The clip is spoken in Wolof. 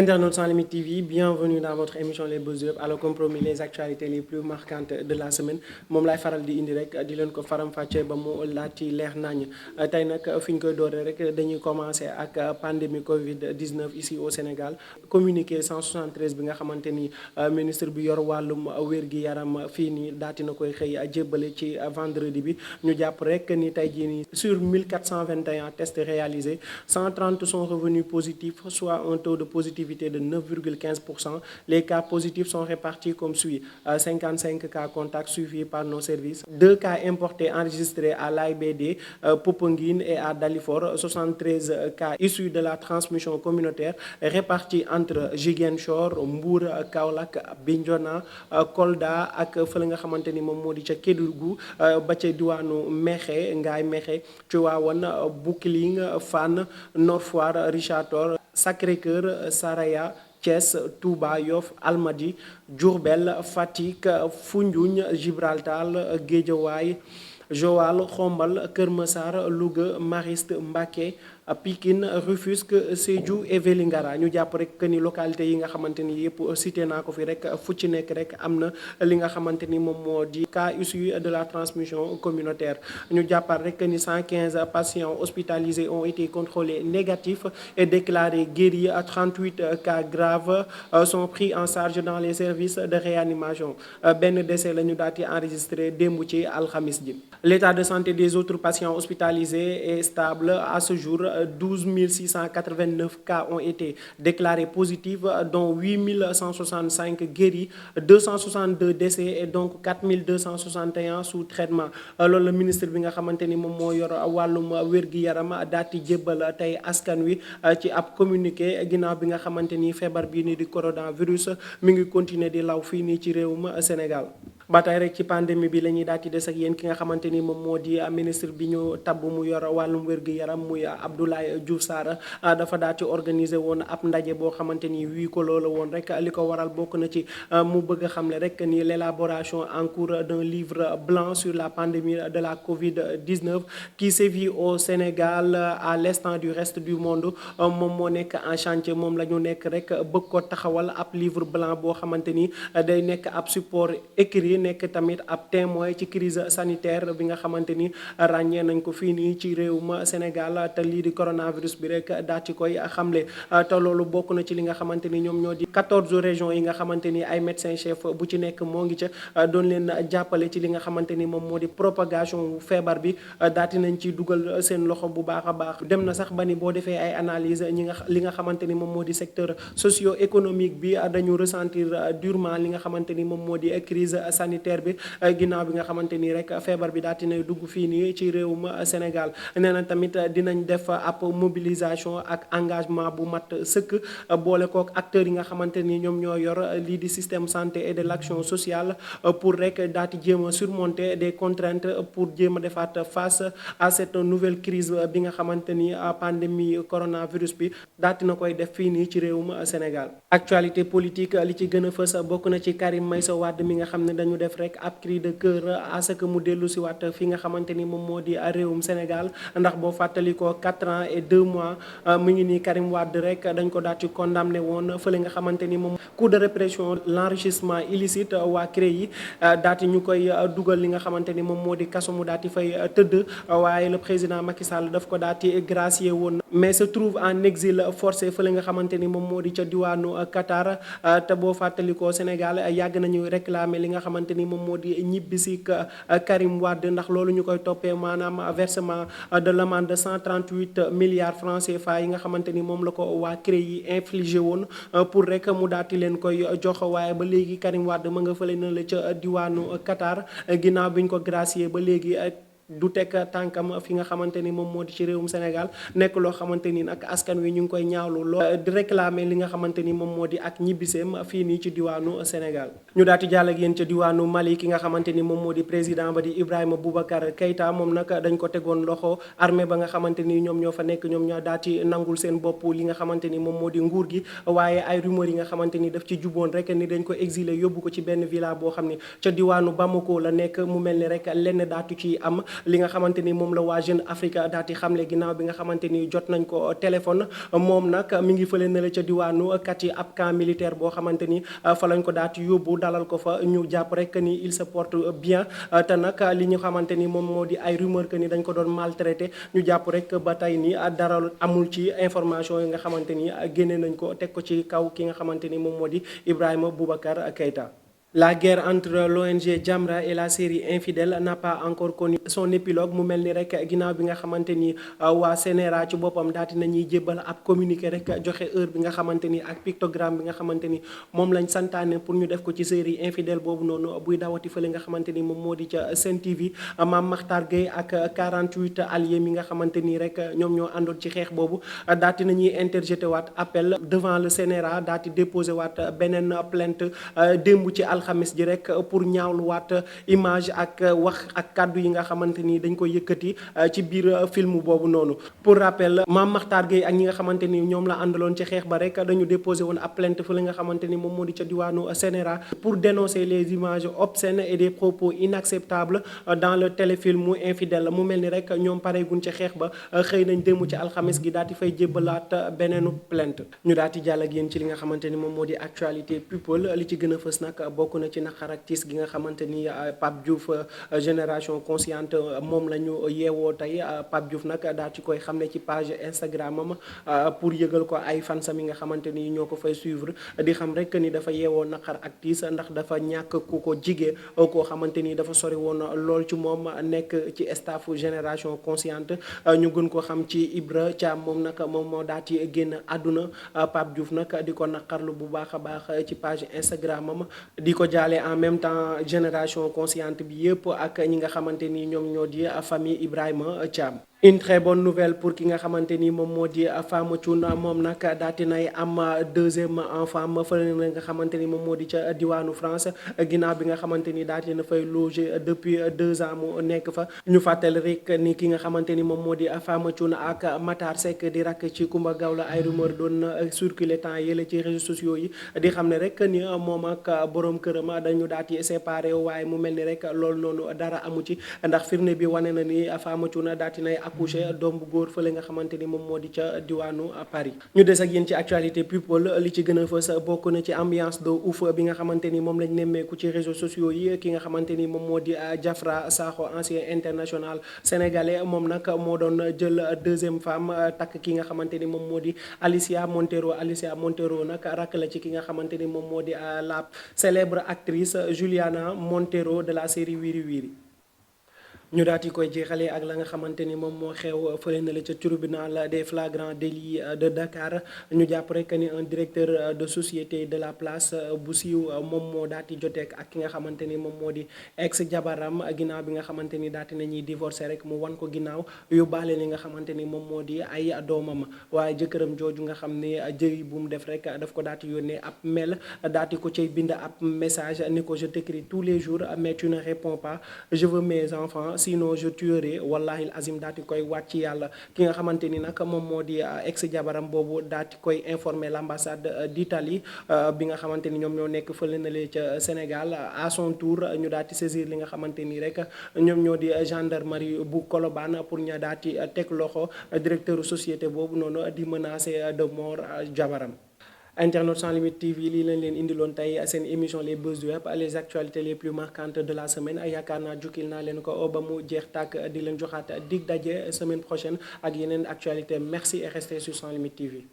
Internautes sans limite TV, bienvenue dans votre émission Les Buzz Up. Alors comme promis les actualités les plus marquantes de la semaine moom laay faral di indi rek di leen ko faram-fàccee ba mu laati leer nañ tey nag fi ñu koy dooree rek dañuy commencer ak pandémie Covid 19 ici au Sénégal. Communiqué 173 bi nga xamante ni ministre bi yor wàllum wér-gi-yaram fii nii daati na koy xëy jébbale ci vendredi bi ñu jàpp rek ni tey jii nii sur 1421 tests réalisés 130 sont revenus positifs, soit un taux de positivité de 9,15%. Les cas positifs sont répartis comme suit: 55 cas contacts suivis par nos services, 2 cas importés enregistrés à l'AIBD, Popenguine et à Dalifort, 73 cas issus de la transmission communautaire répartis entre Ziguinchor, Mbour, Kaolack, Bignona, Kolda ak fële nga xamante ni moom moo di ca Kédougou ba ca diwaanu Mékhé, Ngaye Mékhé, Tivaouane, Bounkiling, Fann, Nord Foire, Richard Toll, Sacré-Cœur, Saraya, Thiès, Touba, Yoff, Almadies, Diourbel, Fatick, Foundiougne, Gibraltar, Guédiawaye, Joal, Khombol, Keur Massar, Louga, Mariste, Mbacké, Pikine, Rufisque, Sédhiou et Vélingara. ñu jàpp rek que ni localité yi nga xamante ni yëpp cité naa ko fi rek fu ci nekk rek am na li nga xamante ni moom moo di cas issus de la transmission communautaire. ñu jàppaat rek que ni 115 patients hospitalisés ont été contrôlés négatifs et déclarés guéris. 38 cas graves sont pris en charge dans les services de réanimation. benn décès la ñu daal di enregistré démb ci alxamis ji. L'état de santé des autres patients hospitalisés est stable à ce jour. 12 689 cas ont été déclarés positifs, dont 8 165 guéris, 262 décès et donc 4 261 sous traitement. Loolu la ministre bi nga xamante ni moom moo yor wàllum wér-gi-yaram daati jébbal tey askan wi ci ab communiqué ginnaaw bi nga xamante ni feebar bii nii di coronavirus mi ngi continuer di law fii nii ci réewum Sénégal. ba tey rek ci pandémie bi la ñuy daal di des ak yéen ki nga xamante ni moom moo di ministre bi ñu tabb mu yor wàllum wér-gu-yaram muy Abdoulaye Diouf Sarr dafa daal di organiser woon ab ndaje boo xamante ni huis clos la woon rek li ko waral bokk na ci mu bëgg a xamle rek ni l'élaboration en cours d'un livre blanc sur la pandémie de la Covid-19 qui sévit au Sénégal à l'instant du reste du monde moom moo nekk en chantier. moom la ñu nekk rek bëgg ko taxawal ab livre blanc boo xamante ni day nekk ab support écrit nekk tamit ab témoin ci crise sanitaire bi nga xamante ni ràññee nañ ko fii nii ci réewum Sénégal te lii di coronavirus bi rek daa ci koy xamle. te loolu bokk na ci li nga xamante ni ñoom ñoo di 14 régions yi nga xamante ni ay médecins chef bu ci nekk moo ngi ca doon leen jàppale ci li nga xamante ni moom moo di propagation feebar bi daati nañ ci dugal seen loxo bu baax a baax. dem na sax ba ni boo defee ay analyse li nga xamante ni moom moo di secteur socio-économique bi dañu ressentir durement li nga xamante ni moom moo di crise sanitaire bi ginnaaw bi nga xamante ni rek feebar bi daati nay dugg fii nii ci réewum Sénégal. nee na tamit dinañ def ab mobilisation ak engagement bu mat sëkk boole kook acteurs yi nga xamante ni ñoom ñoo yor lii di système santé et de l'action sociale pour rek daati jéem a surmonter des contraintes pour jéem a defaat face à cette nouvelle crise bi nga xamante ni pandémie coronavirus bi daati na koy def fii nii ci réewum Sénégal. actualité politique li ci gën a fës bokk na ci Karim Meïssa Wade mi nga xam ne dañu def rek ab cri de cœur à ce que mu dellu si waat fi nga xamante ni moom moo di réewum Sénégal ndax boo fàttali ko 4 ans et 2 mois mu ngi nii Karim Wade rek dañ ko daal ci condamné woon fële nga xamante ni moom coup de répression l'enrichissement illicite waa CREI yi daati ñu koy dugal li nga xamante ni moom moo di kaso mu daati fay tëdd waaye le président Macky Sall daf ko daati gracier woon mais se trouve en exil forcé fële nga xamante ni moom moo di ca diwaanu Qatar. te boo fàttali ko Sénégal yàgg nañu réclamer li nga xamante ni moom moo di ñibbisi Karim Wade ndax loolu ñu koy toppee maanaam versement de l'amende de 138 milliards francs CFA yi nga xamante ni moom la ko waa CREI yi infligé woon pour rek mu daati leen koy jox waaye ba léegi Karim Wade ma nga fële na la ca diwaanu Qatar ginnaaw bi ñu ko gracier ba léegi du teg tànkam fi nga xamante ni moom moo di ci réewum Sénégal nekk loo xamante ni nag askan wi ñu ngi koy ñaawlu lool di réclamer li nga xamante ni moom moo di ak ñibbiseem fii nii ci diwaanu Sénégal. ñu daal di jàll ak yéen ca diwaanu Mali ki nga xamante ni moom moo di président ba di Ibrahima Boubacar Keïta moom nag dañ ko tegoon loxo armée ba nga xamante ni ñoom ñoo fa nekk ñoom ñoo daal di nangul seen bopp li nga xamante ni moom moo di nguur gi waaye ay rumeur yi nga xamante ni daf ci juboon rek ni dañ ko exiler yóbbu ko ci benn villa boo xam ne ca diwaanu Bamako la nekk mu mel ni rek lenn daatu ci am li nga xamante ni moom la waa Jeune Afrique daal di xamle ginnaaw bi nga xamante ni jot nañ ko téléphone moom nag mi ngi fële na la ca diwaanu kat yi ab camp militaire boo xamante ni fa lañ ko daal di yóbbu dalal ko fa ñu jàpp rek ni il se porte bien te nag li ñu xamante ni moom moo di ay rumeur que ni dañ ko doon maltraité ñu jàpp rek ba tey ni dara amul ci information yi nga xamante ni génne nañ ko teg ko ci kaw ki nga xamante ni moom moo di Ibrahima Boubacar Keïta. La guerre entre l'ONG Jamra et la série Infidèles n'a pas encore connu son épilogue mu mel ni rek ginnaaw bi nga xamante ni waa CNRA ci boppam daati nañuy jébbal ab communiqué rek joxe heure bi nga xamante ni ak pictogramme bi nga xamante ni moom lañ santaane pour ñu def ko ci série Infidèles boobu noonu buy dawati fële nga xamante ni moom moo di ca Sen TV Mame Makhtar Gueye ak 48 alliés mi nga xamante ni rek ñoom ñoo àndoon ci xeex boobu daati nañuy interjeté waat appel devant le CNRA daati déposé waat beneen plainte démb ci alxamis ji rek pour ñaawluwaat image ak wax ak kàddu yi nga xamante ni dañ koy yëkkati ci biir film boobu noonu. Pour rappel Mame Makhtar Gueye ak ñi nga xamante ni ñoom la àndaloon ci xeex ba rek dañu déposé woon ab plainte fa li nga xamante ni moom moo di ca diwaanu CNRA pour dénoncer les images obscènes et des propos inacceptables dans le téléfilm Infidèles mu mel ni rek ñoom pareeguñ ci xeex ba xëy nañ démb ci alxamis gi daal di fay jébbalaat beneenu plainte. ñu daal di jàll ak yéen ci li nga xamante ni moom moo di actualité people li ci gën a fës nag bokk na ci naqar ak tiis gi nga xamante ni Pape Diouf génération consciente moom la ñu yeewoo tey Pape Diouf nag daal ci koy xam ne ci page Instagram am pour yëgal ko ay fansam yi nga xamante ni ñoo ko fay suivre di xam rek ni dafa yeewoo naqar ak tiis ndax dafa ñàkk ku ko jigee koo xamante ni dafa sori woon lool ci moom nekk ci staffu génération consciente ñu gën ko xam ci Ibra Thiam moom nag moom moo daal ci génn àdduna Pape Diouf nag di ko naqarlu bu baax a baax ci page Instagram am di ko jaale en même temps génération consciente bi yëpp ak ñi nga xamante ni ñoom ñoo di famille Ibrahima Thiam. Une très bonne nouvelle pour ki nga xamante ni moom moo di Fama Thioune moom nag daati nay am deuxième enfant ma fële na nga xamante ni moom moo di ca diwaanu France ginnaaw bi nga xamante ni daati na fay loger depuis 2 ans mu nekk fa. ñu fàttali rek ni ki nga xamante ni moom moo di Fama Thioune ak Matar Seck di rakk ci Kumba Gawla ay rumeur doon circuler temps yële ci réseaux sociaux yi di xam ne rek ni moom ak borom këram dañu daati séparé waaye mu mel ni rek loolu noonu dara amu ci ndax firnde bi wane na ni Fama Thioune daati nay accouché doom bu góor fële nga xamante ni moom moo di ca diwaanu Paris. ñu des ak yéen ci actualité people li ci gën a fës bokk na ci ambiance de ouf bi nga xamante ni moom lañ nemmeeku ci réseaux sociaux yi ki nga xamante ni moom moo di Diafra Sakho ancien international sénégalais moom nag moo doon jël deuxième femme takk ki nga xamante ni moom moo di Alicia Montero nag rakk la ci ki nga xamante ni moom moo di la célèbre actrice Juliana Montero de la série Wiri Wiri. ñu daal di koy jeexalee ak la nga xamante ni moom moo xew fële na la ca tribunal des flagrants délits de Dakar ñu jàpp rek ni un directeur de société de la place bu siiw moom moo daal di joteek ak ki nga xamante ni moom moo di ex jabaram ginnaaw bi nga xamante ni daal di nañuy divorcé rek mu wan ko ginnaaw yóbbaale li nga xamante ni moom moo di ay doomam waaye jëkkëram jooju nga xam ne jëy bu mu def rek daf ko daal di yónnee ab mail daal di ko cay bind ab message ni ko je t'écris tous les jours mais tu ne réponds pas je veux mes enfants. Sinon je tuerai wallahi azim daal di koy wàcc yàlla ki nga xamante ni nag moom moo di ex jabaram boobu daal di koy informer l'ambassade d'Italie bi nga xamante ni ñoom ñoo nekk fële na lee ca Sénégal à son tour ñu daal di saisir li nga xamante ni rek ñoom ñoo di gendarmerie bu Colobane pour ñu daal di teg loxo directeur société boobu noonu di menacer de mort jabaram. Internautes Sans Limites TV lii lañ leen indiloon tey seen émission les buzz du web les actualités les plus marquantes de la semaine yaakaar naa jukkil naa leen ko ba mu jeex tàkk di leen joxaat dig daje semaine prochaine ak yeneen actualité merci et restez sur Sans Limites TV.